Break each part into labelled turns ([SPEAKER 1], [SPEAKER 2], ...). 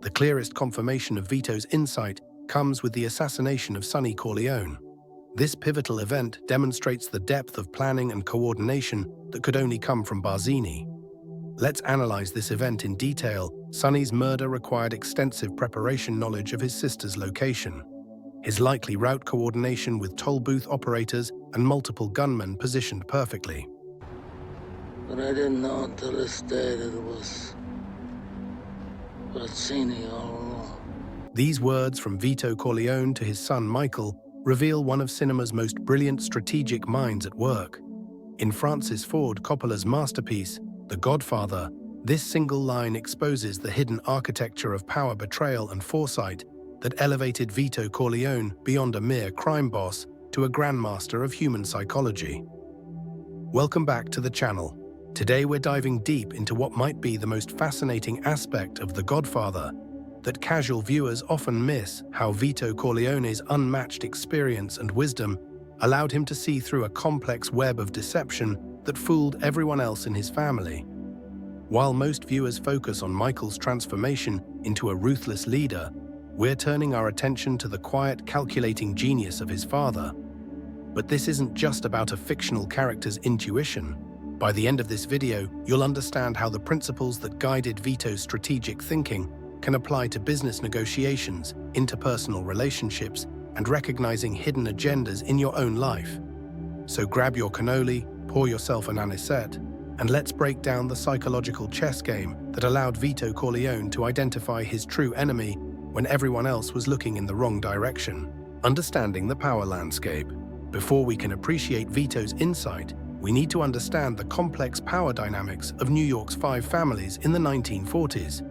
[SPEAKER 1] The clearest confirmation of Vito's insight comes with the assassination of Sonny Corleone. This pivotal event demonstrates the depth of planning and coordination that could only come from Barzini. Let's analyze this event in detail. Sonny's murder required extensive preparation knowledge of his sister's location. His likely route coordination with toll booth operators and multiple gunmen positioned perfectly.
[SPEAKER 2] But I didn't know until this day that it was Barzini all along.
[SPEAKER 1] These words from Vito Corleone to his son Michael reveal one of cinema's most brilliant strategic minds at work. In Francis Ford Coppola's masterpiece, The Godfather, this single line exposes the hidden architecture of power, betrayal, and foresight that elevated Vito Corleone beyond a mere crime boss to a grandmaster of human psychology. Welcome back to the channel. Today we're diving deep into what might be the most fascinating aspect of The Godfather that casual viewers often miss: how Vito Corleone's unmatched experience and wisdom allowed him to see through a complex web of deception that fooled everyone else in his family. While most viewers focus on Michael's transformation into a ruthless leader, we're turning our attention to the quiet, calculating genius of his father. But this isn't just about a fictional character's intuition. By the end of this video, you'll understand how the principles that guided Vito's strategic thinking can apply to business negotiations, interpersonal relationships, and recognizing hidden agendas in your own life. So grab your cannoli, pour yourself an anisette, and let's break down the psychological chess game that allowed Vito Corleone to identify his true enemy when everyone else was looking in the wrong direction. Understanding the power landscape. Before we can appreciate Vito's insight, we need to understand the complex power dynamics of New York's 5 families in the 1940s.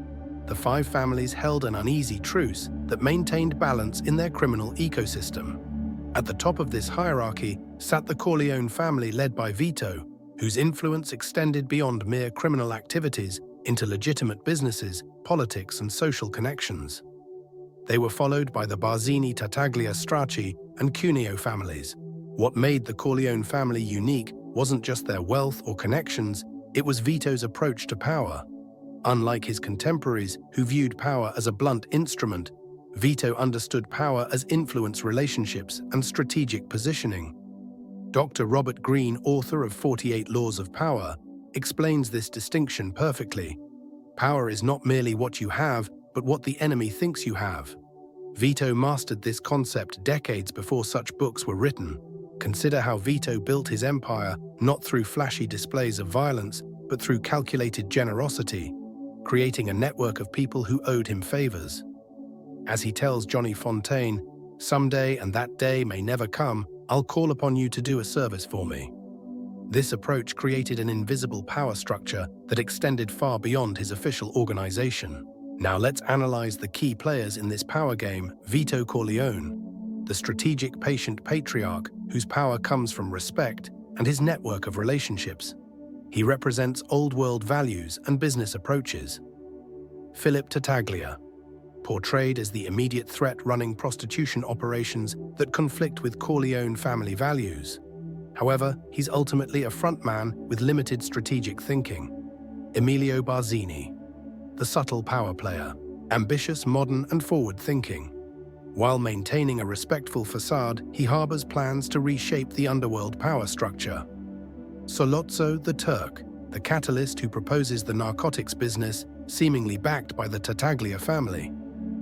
[SPEAKER 1] The 5 families held an uneasy truce that maintained balance in their criminal ecosystem. At the top of this hierarchy sat the Corleone family led by Vito, whose influence extended beyond mere criminal activities into legitimate businesses, politics, and social connections. They were followed by the Barzini, Tartaglia, Strachey, and Cuneo families. What made the Corleone family unique wasn't just their wealth or connections, it was Vito's approach to power. Unlike his contemporaries, who viewed power as a blunt instrument, Vito understood power as influence, relationships, and strategic positioning. Dr. Robert Greene, author of 48 Laws of Power, explains this distinction perfectly. Power is not merely what you have, but what the enemy thinks you have. Vito mastered this concept decades before such books were written. Consider how Vito built his empire not through flashy displays of violence, but through calculated generosity, creating a network of people who owed him favors. As he tells Johnny Fontaine, "Someday, and that day may never come, I'll call upon you to do a service for me." This approach created an invisible power structure that extended far beyond his official organization. Now let's analyze the key players in this power game: Vito Corleone, the strategic, patient patriarch whose power comes from respect and his network of relationships. He represents old-world values and business approaches. Philip Tartaglia, portrayed as the immediate threat running prostitution operations that conflict with Corleone family values. However, he's ultimately a frontman with limited strategic thinking. Emilio Barzini, the subtle power player, ambitious, modern, and forward-thinking. While maintaining a respectful facade, he harbors plans to reshape the underworld power structure. Sollozzo the Turk, the catalyst who proposes the narcotics business, seemingly backed by the Tartaglia family.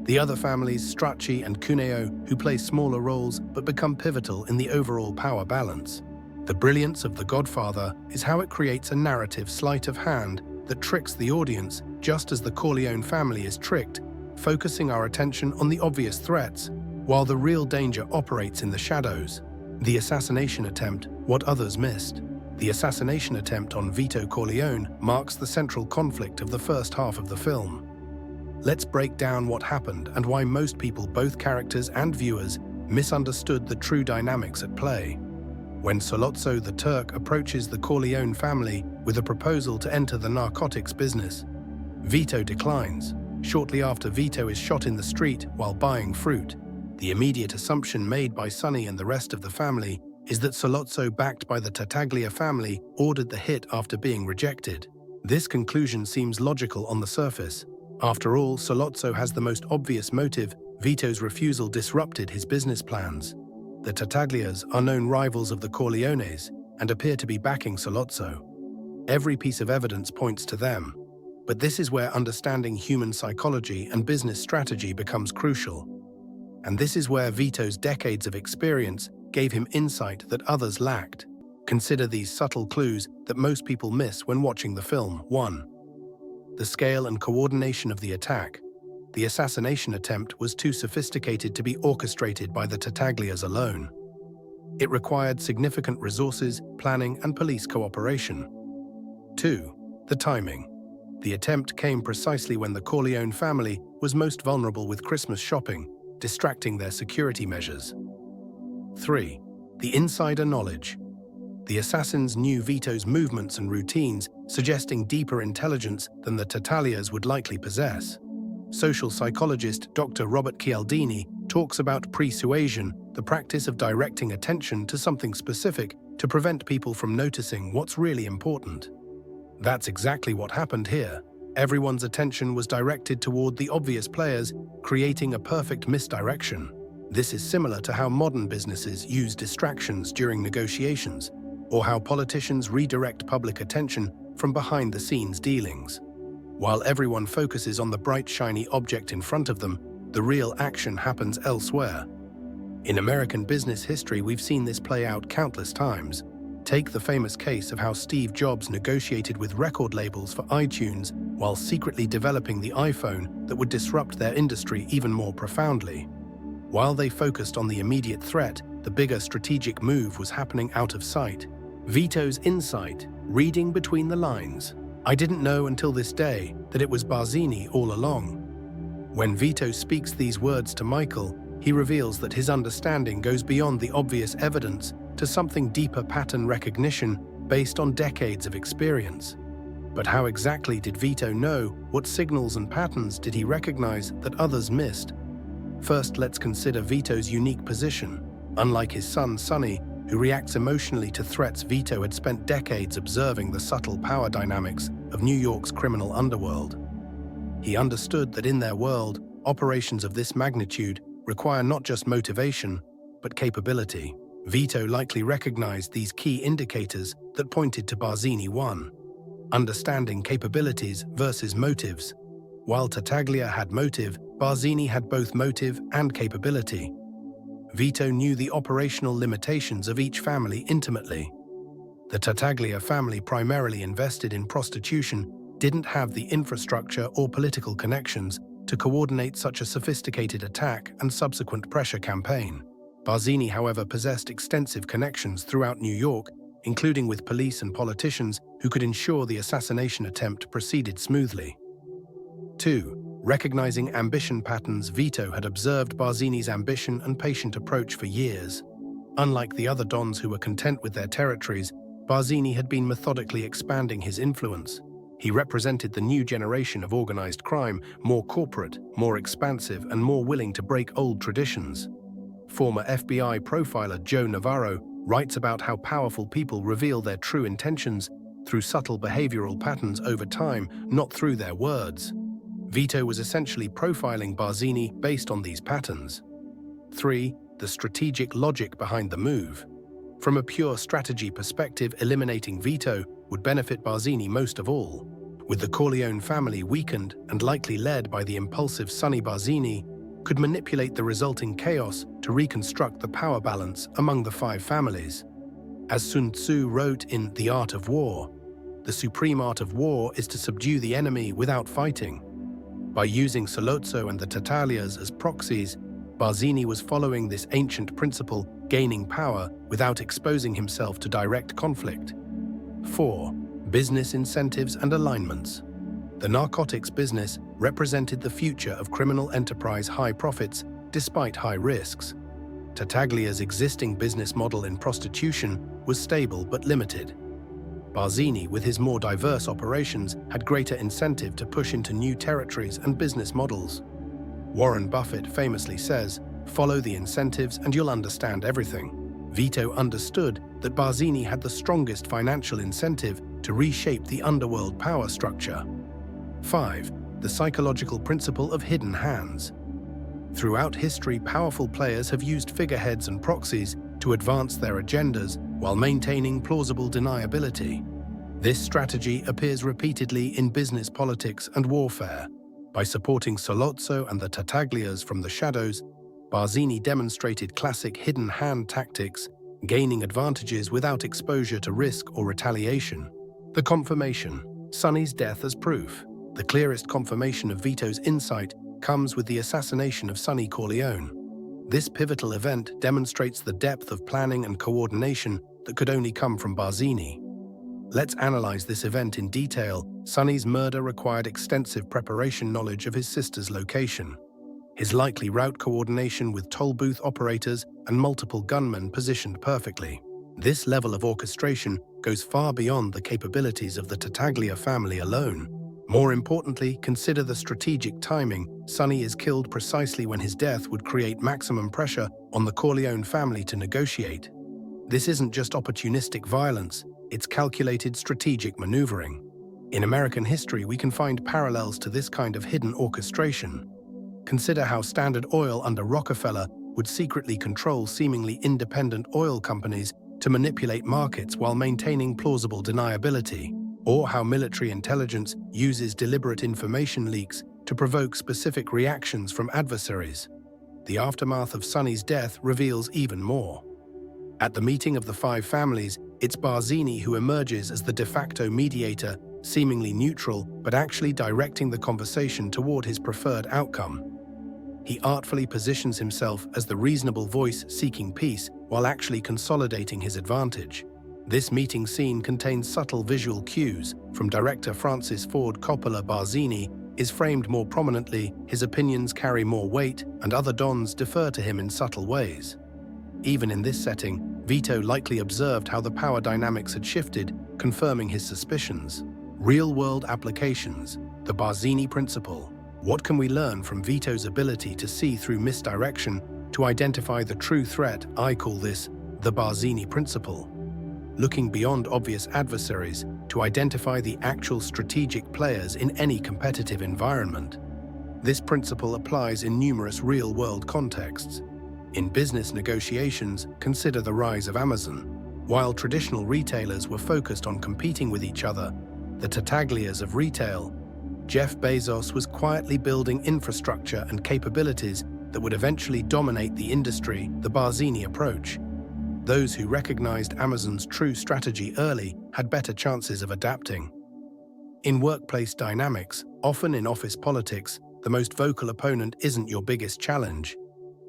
[SPEAKER 1] The other families, Strachey and Cuneo, who play smaller roles but become pivotal in the overall power balance. The brilliance of The Godfather is how it creates a narrative sleight of hand that tricks the audience just as the Corleone family is tricked, focusing our attention on the obvious threats, while the real danger operates in the shadows. The assassination attempt, what others missed. The assassination attempt on Vito Corleone marks the central conflict of the first half of the film. Let's break down what happened and why most people, both characters and viewers, misunderstood the true dynamics at play. When Sollozzo the Turk approaches the Corleone family with a proposal to enter the narcotics business, Vito declines. Shortly after, Vito is shot in the street while buying fruit. The immediate assumption made by Sonny and the rest of the family is that Sollozzo, backed by the Tartaglia family, ordered the hit after being rejected. This conclusion seems logical on the surface, After all, Sollozzo has the most obvious motive. Vito's refusal disrupted his business plans. The Tartaglias are known rivals of the Corleones and appear to be backing Sollozzo. Every piece of evidence points to them. But this is where understanding human psychology and business strategy becomes crucial. And this is where Vito's decades of experience gave him insight that others lacked. Consider these subtle clues that most people miss when watching the film. 1. The scale and coordination of the attack. The assassination attempt was too sophisticated to be orchestrated by the Tartaglias alone. It required significant resources, planning, and police cooperation. 2. The timing. The attempt came precisely when the Corleone family was most vulnerable with Christmas shopping, distracting their security measures. 3. The insider knowledge. The assassins knew Vito's movements and routines, suggesting deeper intelligence than the Tartaglias would likely possess. Social psychologist Dr. Robert Cialdini talks about persuasion, the practice of directing attention to something specific to prevent people from noticing what's really important. That's exactly what happened here. Everyone's attention was directed toward the obvious players, creating a perfect misdirection. This is similar to how modern businesses use distractions during negotiations, or how politicians redirect public attention from behind-the-scenes dealings. While everyone focuses on the bright, shiny object in front of them, the real action happens elsewhere. In American business history, we've seen this play out countless times. Take the famous case of how Steve Jobs negotiated with record labels for iTunes while secretly developing the iPhone that would disrupt their industry even more profoundly. While they focused on the immediate threat, the bigger strategic move was happening out of sight. Vito's insight, reading between the lines. I didn't know until this day that it was Barzini all along. When Vito speaks these words to Michael, he reveals that his understanding goes beyond the obvious evidence to something deeper: pattern recognition based on decades of experience. But how exactly did Vito know? What signals and patterns did he recognize that others missed? First, let's consider Vito's unique position. Unlike his son Sonny, who reacts emotionally to threats, Vito had spent decades observing the subtle power dynamics of New York's criminal underworld. He understood that in their world, operations of this magnitude require not just motivation, but capability. Vito likely recognized these key indicators that pointed to Barzini. 1. Understanding capabilities versus motives. While Tartaglia had motive, Barzini had both motive and capability. Vito knew the operational limitations of each family intimately. The Tartaglia family, primarily invested in prostitution, didn't have the infrastructure or political connections to coordinate such a sophisticated attack and subsequent pressure campaign. Barzini, however, possessed extensive connections throughout New York, including with police and politicians who could ensure the assassination attempt proceeded smoothly. 2. Recognizing ambition patterns. Vito had observed Barzini's ambition and patient approach for years. Unlike the other dons who were content with their territories, Barzini had been methodically expanding his influence. He represented the new generation of organized crime, more corporate, more expansive, and more willing to break old traditions. Former FBI profiler Joe Navarro writes about how powerful people reveal their true intentions through subtle behavioral patterns over time, not through their words. Vito was essentially profiling Barzini based on these patterns. 3. The strategic logic behind the move. From a pure strategy perspective, eliminating Vito would benefit Barzini most of all. With the Corleone family weakened and likely led by the impulsive Sonny, Barzini could manipulate the resulting chaos to reconstruct the power balance among the 5 families. As Sun Tzu wrote in The Art of War, the supreme art of war is to subdue the enemy without fighting. By using Sollozzo and the Tartaglias as proxies, Barzini was following this ancient principle, gaining power without exposing himself to direct conflict. 4. Business incentives and alignments. The narcotics business represented the future of criminal enterprise: high profits despite high risks. Tartaglia's existing business model in prostitution was stable but limited. Barzini, with his more diverse operations, had greater incentive to push into new territories and business models. Warren Buffett famously says, "Follow the incentives and you'll understand everything." Vito understood that Barzini had the strongest financial incentive to reshape the underworld power structure. 5. the psychological principle of hidden hands. Throughout history, powerful players have used figureheads and proxies to advance their agendas while maintaining plausible deniability. This strategy appears repeatedly in business politics and warfare. By supporting Sollozzo and the Tartaglias from the shadows, Barzini demonstrated classic hidden hand tactics, gaining advantages without exposure to risk or retaliation. The confirmation: Sonny's death as proof. The clearest confirmation of Vito's insight comes with the assassination of Sonny Corleone. This pivotal event demonstrates the depth of planning and coordination that could only come from Barzini. Let's analyze this event in detail. Sonny's murder required extensive preparation knowledge of his sister's location. His likely route coordination with toll booth operators and multiple gunmen positioned perfectly. This level of orchestration goes far beyond the capabilities of the Tartaglia family alone. More importantly, consider the strategic timing. Sonny is killed precisely when his death would create maximum pressure on the Corleone family to negotiate. This isn't just opportunistic violence, it's calculated strategic maneuvering. In American history, we can find parallels to this kind of hidden orchestration. Consider how Standard Oil under Rockefeller would secretly control seemingly independent oil companies to manipulate markets while maintaining plausible deniability, or how military intelligence uses deliberate information leaks to provoke specific reactions from adversaries. The aftermath of Sonny's death reveals even more. At the meeting of the five families, it's Barzini who emerges as the de facto mediator, seemingly neutral but actually directing the conversation toward his preferred outcome. He artfully positions himself as the reasonable voice seeking peace while actually consolidating his advantage. This meeting scene contains subtle visual cues. From director Francis Ford Coppola. Barzini is framed more prominently, his opinions carry more weight, and other dons defer to him in subtle ways. Even in this setting, Vito likely observed how the power dynamics had shifted, confirming his suspicions. Real-world applications, the Barzini Principle. What can we learn from Vito's ability to see through misdirection to identify the true threat? I call this the Barzini Principle. Looking beyond obvious adversaries to identify the actual strategic players in any competitive environment. This principle applies in numerous real-world contexts. In business negotiations, consider the rise of Amazon. While traditional retailers were focused on competing with each other, the Tartaglias of retail, Jeff Bezos was quietly building infrastructure and capabilities that would eventually dominate the industry. The Barzini approach. Those who recognized Amazon's true strategy early had better chances of adapting. In workplace dynamics, often in office politics, the most vocal opponent isn't your biggest challenge.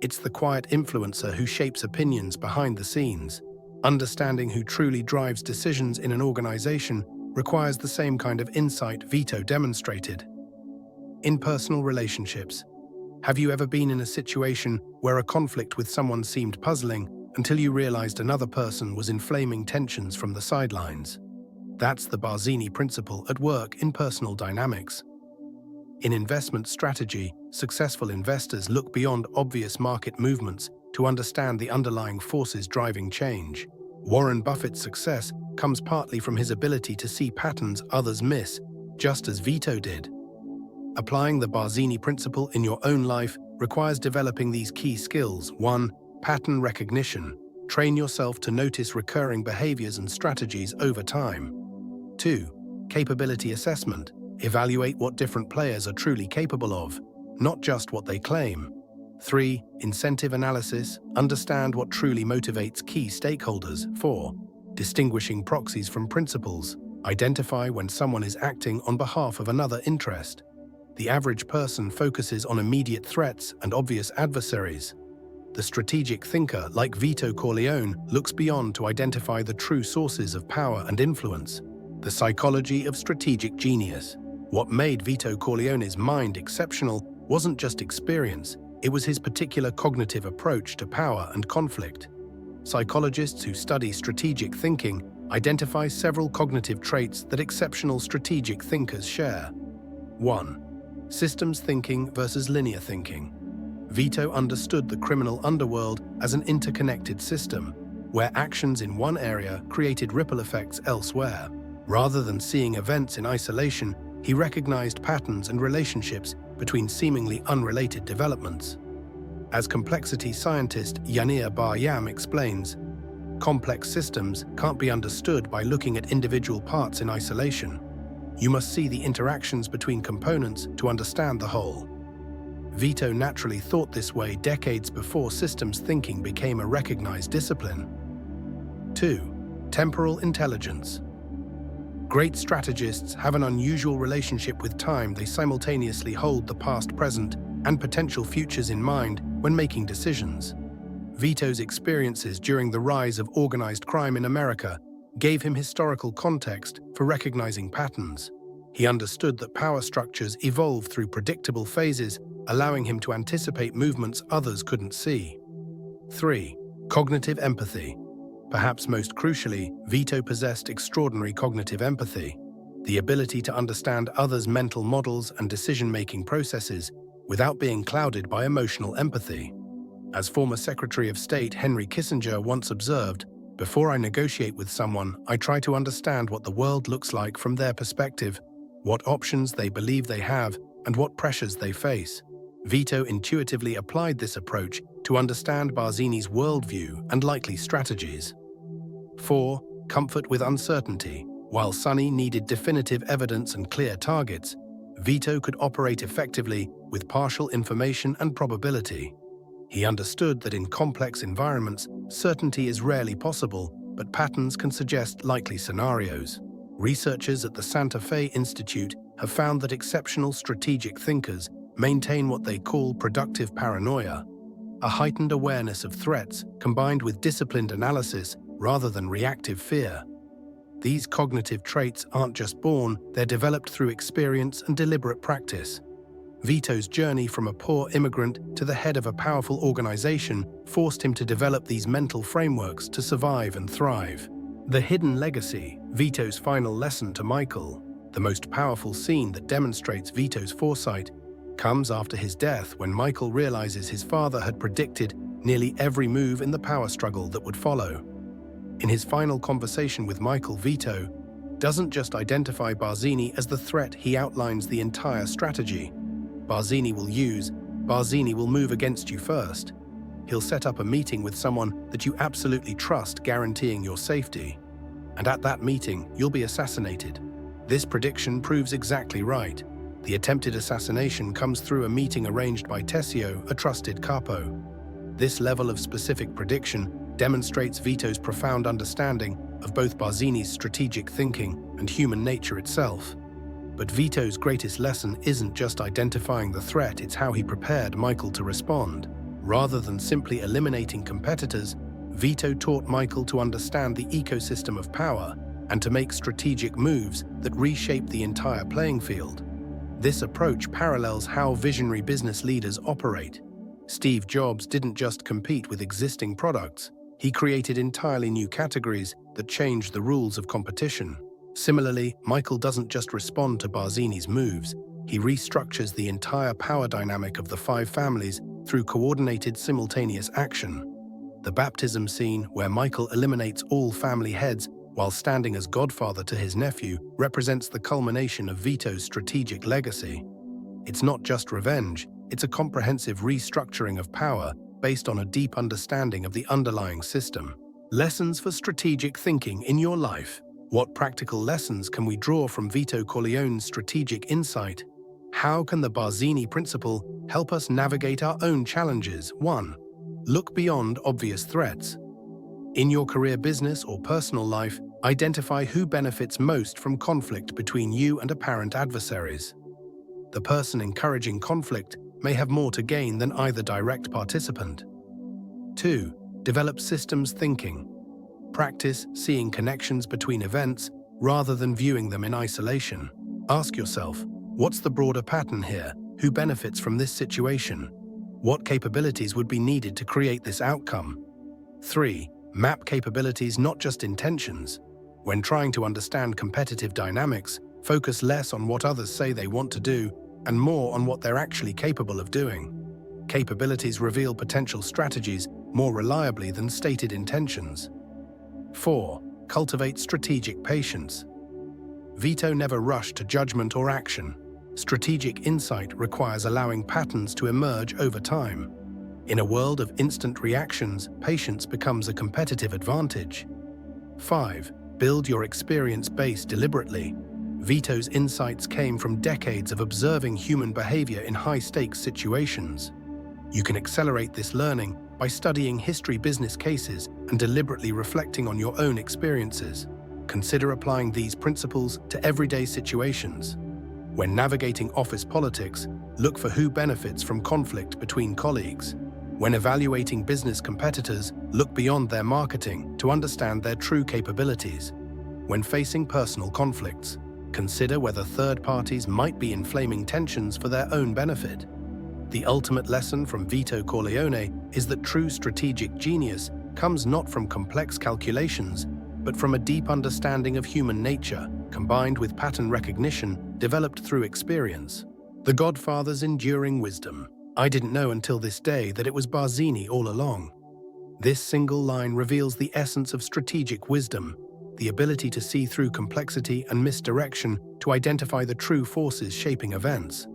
[SPEAKER 1] It's the quiet influencer who shapes opinions behind the scenes. Understanding who truly drives decisions in an organization requires the same kind of insight Vito demonstrated. In personal relationships, have you ever been in a situation where a conflict with someone seemed puzzling until you realized another person was inflaming tensions from the sidelines? That's the Barzini Principle at work in personal dynamics. In investment strategy, successful investors look beyond obvious market movements to understand the underlying forces driving change. Warren Buffett's success comes partly from his ability to see patterns others miss, just as Vito did. Applying the Barzini Principle in your own life requires developing these key skills. 1. Pattern recognition. Train yourself to notice recurring behaviors and strategies over time. 2. Capability assessment. Evaluate what different players are truly capable of, not just what they claim. 3. Incentive analysis. Understand what truly motivates key stakeholders. 4. Distinguishing proxies from principles. Identify when someone is acting on behalf of another interest. The average person focuses on immediate threats and obvious adversaries. The strategic thinker, like Vito Corleone, looks beyond to identify the true sources of power and influence. The psychology of strategic genius. What made Vito Corleone's mind exceptional wasn't just experience, it was his particular cognitive approach to power and conflict. Psychologists who study strategic thinking identify several cognitive traits that exceptional strategic thinkers share. 1. Systems thinking versus linear thinking. Vito understood the criminal underworld as an interconnected system, where actions in one area created ripple effects elsewhere. Rather than seeing events in isolation, He recognized patterns and relationships between seemingly unrelated developments. As complexity scientist Yanir Bar-Yam explains, complex systems can't be understood by looking at individual parts in isolation. You must see the interactions between components to understand the whole. Vito naturally thought this way decades before systems thinking became a recognized discipline. 2. Temporal intelligence. Great strategists have an unusual relationship with time. They simultaneously hold the past, present, and potential futures in mind when making decisions. Vito's experiences during the rise of organized crime in America gave him historical context for recognizing patterns. He understood that power structures evolve through predictable phases, allowing him to anticipate movements others couldn't see. 3. Cognitive empathy. Perhaps most crucially, Vito possessed extraordinary cognitive empathy, the ability to understand others' mental models and decision-making processes without being clouded by emotional empathy. As former Secretary of State Henry Kissinger once observed, "Before I negotiate with someone, I try to understand what the world looks like from their perspective, what options they believe they have, and what pressures they face." Vito intuitively applied this approach to understand Barzini's worldview and likely strategies. 4. Comfort with uncertainty. While Sonny needed definitive evidence and clear targets, Vito could operate effectively with partial information and probability. He understood that in complex environments, certainty is rarely possible, but patterns can suggest likely scenarios. Researchers at the Santa Fe Institute have found that exceptional strategic thinkers maintain what they call productive paranoia, a heightened awareness of threats combined with disciplined analysis rather than reactive fear. These cognitive traits aren't just born, they're developed through experience and deliberate practice. Vito's journey from a poor immigrant to the head of a powerful organization forced him to develop these mental frameworks to survive and thrive. The hidden legacy, Vito's final lesson to Michael, the most powerful scene that demonstrates Vito's foresight, comes after his death when Michael realizes his father had predicted nearly every move in the power struggle that would follow. In his final conversation with Michael, Vito doesn't just identify Barzini as the threat, he outlines the entire strategy. Barzini will move against you first. He'll set up a meeting with someone that you absolutely trust, guaranteeing your safety. And at that meeting, you'll be assassinated. This prediction proves exactly right. The attempted assassination comes through a meeting arranged by Tessio, a trusted capo. This level of specific prediction demonstrates Vito's profound understanding of both Barzini's strategic thinking and human nature itself. But Vito's greatest lesson isn't just identifying the threat, it's how he prepared Michael to respond. Rather than simply eliminating competitors, Vito taught Michael to understand the ecosystem of power and to make strategic moves that reshape the entire playing field. This approach parallels how visionary business leaders operate. Steve Jobs didn't just compete with existing products, he created entirely new categories that changed the rules of competition. Similarly, Michael doesn't just respond to Barzini's moves, he restructures the entire power dynamic of the five families through coordinated simultaneous action. The baptism scene, where Michael eliminates all family heads while standing as godfather to his nephew, represents the culmination of Vito's strategic legacy. It's not just revenge, it's a comprehensive restructuring of power based on a deep understanding of the underlying system. Lessons for strategic thinking in your life. What practical lessons can we draw from Vito Corleone's strategic insight? How can the Barzini Principle help us navigate our own challenges? 1. Look beyond obvious threats. In your career, business, or personal life, identify who benefits most from conflict between you and apparent adversaries. The person encouraging conflict may have more to gain than either direct participant. 2. Develop systems thinking. Practice seeing connections between events rather than viewing them in isolation. Ask yourself, what's the broader pattern here? Who benefits from this situation? What capabilities would be needed to create this outcome? 3. Map capabilities, not just intentions. When trying to understand competitive dynamics, focus less on what others say they want to do and more on what they're actually capable of doing. Capabilities reveal potential strategies more reliably than stated intentions. 4. Cultivate strategic patience. Vito never rushed to judgment or action. Strategic insight requires allowing patterns to emerge over time. In a world of instant reactions, patience becomes a competitive advantage. 5. Build your experience base deliberately. Vito's insights came from decades of observing human behavior in high-stakes situations. You can accelerate this learning by studying history business cases and deliberately reflecting on your own experiences. Consider applying these principles to everyday situations. When navigating office politics, look for who benefits from conflict between colleagues. When evaluating business competitors, look beyond their marketing to understand their true capabilities. When facing personal conflicts, consider whether third parties might be inflaming tensions for their own benefit. The ultimate lesson from Vito Corleone is that true strategic genius comes not from complex calculations, but from a deep understanding of human nature, combined with pattern recognition developed through experience. The Godfather's enduring wisdom. I didn't know until this day that it was Barzini all along. This single line reveals the essence of strategic wisdom, the ability to see through complexity and misdirection to identify the true forces shaping events.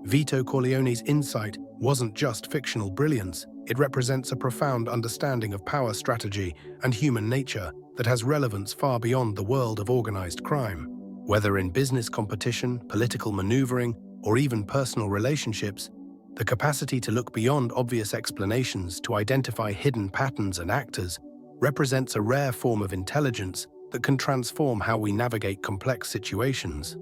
[SPEAKER 1] Vito Corleone's insight wasn't just fictional brilliance, it represents a profound understanding of power strategy and human nature that has relevance far beyond the world of organized crime. Whether in business competition, political maneuvering, or even personal relationships, the capacity to look beyond obvious explanations to identify hidden patterns and actors represents a rare form of intelligence that can transform how we navigate complex situations.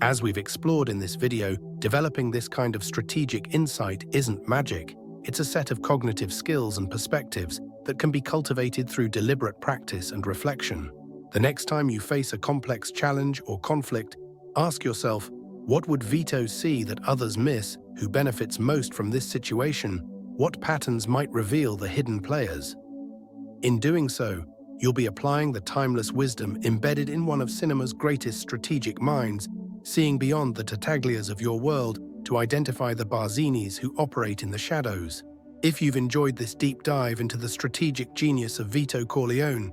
[SPEAKER 1] As we've explored in this video, developing this kind of strategic insight isn't magic. It's a set of cognitive skills and perspectives that can be cultivated through deliberate practice and reflection. The next time you face a complex challenge or conflict, ask yourself, what would Vito see that others miss? Who benefits most from this situation? What patterns might reveal the hidden players? In doing so, you'll be applying the timeless wisdom embedded in one of cinema's greatest strategic minds, seeing beyond the Tartaglias of your world to identify the Barzinis who operate in the shadows. If you've enjoyed this deep dive into the strategic genius of Vito Corleone,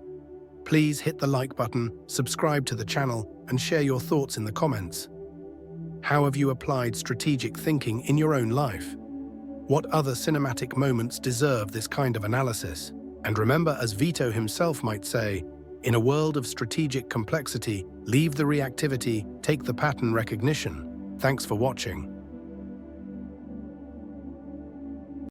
[SPEAKER 1] please hit the like button, subscribe to the channel, and share your thoughts in the comments. How have you applied strategic thinking in your own life? What other cinematic moments deserve this kind of analysis? And remember, as Vito himself might say, in a world of strategic complexity, leave the reactivity, take the pattern recognition. Thanks for watching.